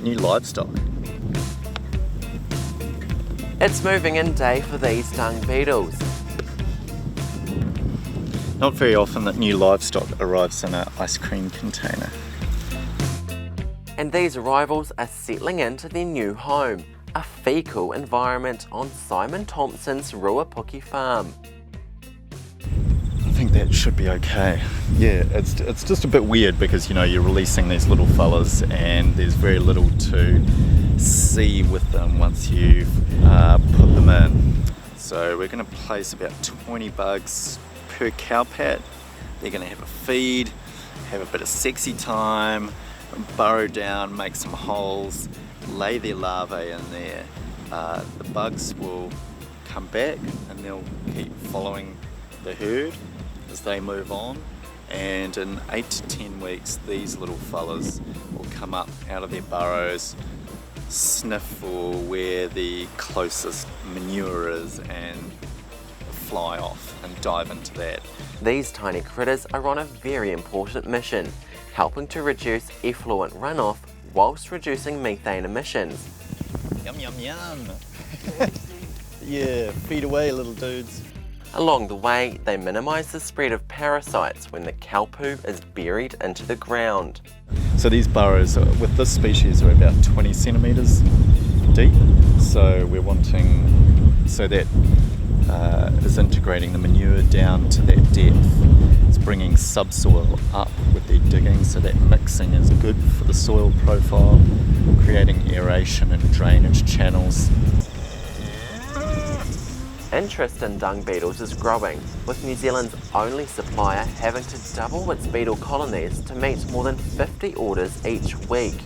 new livestock. It's moving in day for these dung beetles. Not very often that new livestock arrives in an ice cream container. And these arrivals are settling into their new home, a fecal environment on Simon Thompson's Ruapuki farm. I think that should be okay. Yeah, it's just a bit weird because, you know, you're releasing these little fellas and there's very little to see with them once you've put them in. So we're going to place about 20 bugs per cow pat. They're going to have a feed, have a bit of sexy time, burrow down, make some holes, lay their larvae in there. The bugs will come back and they'll keep following the herd as they move on, and in 8 to 10 weeks these little fellas will come up out of their burrows, sniff for where the closest manure is and fly off and dive into that. These tiny critters are on a very important mission, helping to reduce effluent runoff whilst reducing methane emissions. Yum yum yum! Yeah, feed away little dudes. Along the way, they minimise the spread of parasites when the cow poo is buried into the ground. So these burrows with this species are about 20 centimetres deep, so we're wanting, so that is integrating the manure down to that depth. It's bringing subsoil up with their digging, so that mixing is good for the soil profile, creating aeration and drainage channels. Interest in dung beetles is growing, with New Zealand's only supplier having to double its beetle colonies to meet more than 50 orders each week.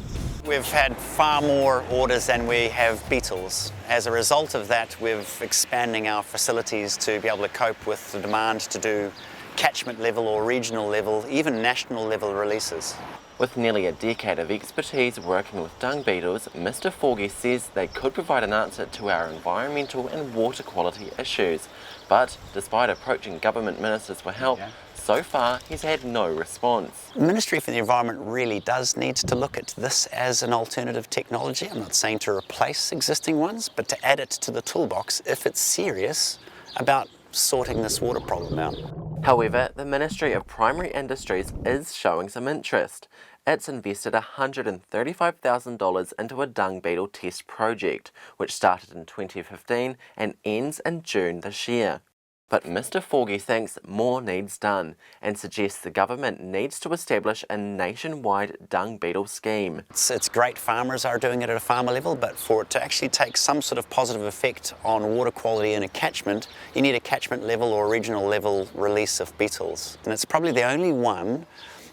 We've had far more orders than we have beetles. As a result of that, we're expanding our facilities to be able to cope with the demand to do catchment level or regional level, even national level releases. With nearly a decade of expertise working with dung beetles, Mr. Forgy says they could provide an answer to our environmental and water quality issues. But despite approaching government ministers for help, so far he's had no response. The Ministry for the Environment really does need to look at this as an alternative technology. I'm not saying to replace existing ones, but to add it to the toolbox if it's serious about sorting this water problem out. However, the Ministry of Primary Industries is showing some interest. It's invested $135,000 into a dung beetle test project, which started in 2015 and ends in June this year. But Mr. Forgy thinks more needs done and suggests the government needs to establish a nationwide dung beetle scheme. It's great farmers are doing it at a farmer level, but for it to actually take some sort of positive effect on water quality in a catchment, you need a catchment level or regional level release of beetles. And it's probably the only one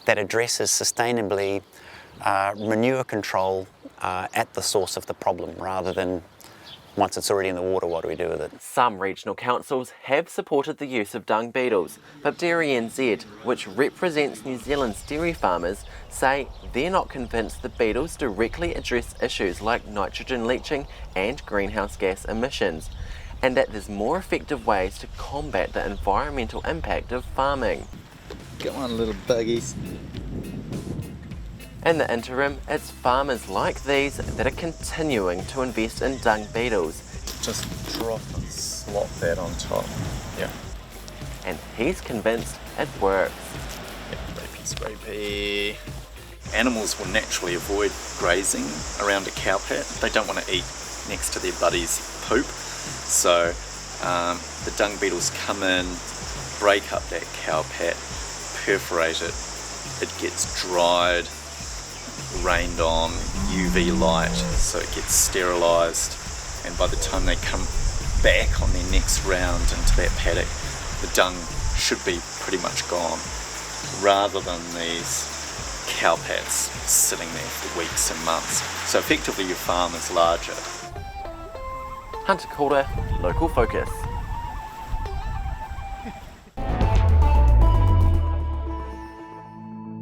that addresses sustainably manure control at the source of the problem, rather than once it's already in the water, what do we do with it? Some regional councils have supported the use of dung beetles, but Dairy NZ, which represents New Zealand's dairy farmers, say they're not convinced the beetles directly address issues like nitrogen leaching and greenhouse gas emissions, and that there's more effective ways to combat the environmental impact of farming. Go on, little buggies. In the interim, it's farmers like these that are continuing to invest in dung beetles. Just drop and slop that on top. Yeah. And he's convinced it works. Yeah, scrapey. Animals will naturally avoid grazing around a cow pat. They don't want to eat next to their buddy's poop. So the dung beetles come in, break up that cow pat, perforate it, it gets dried, rained on, UV light, so it gets sterilised, and by the time they come back on their next round into that paddock, the dung should be pretty much gone, rather than these cow pats sitting there for weeks and months. So effectively your farm is larger. Hunter Calder, Local Focus.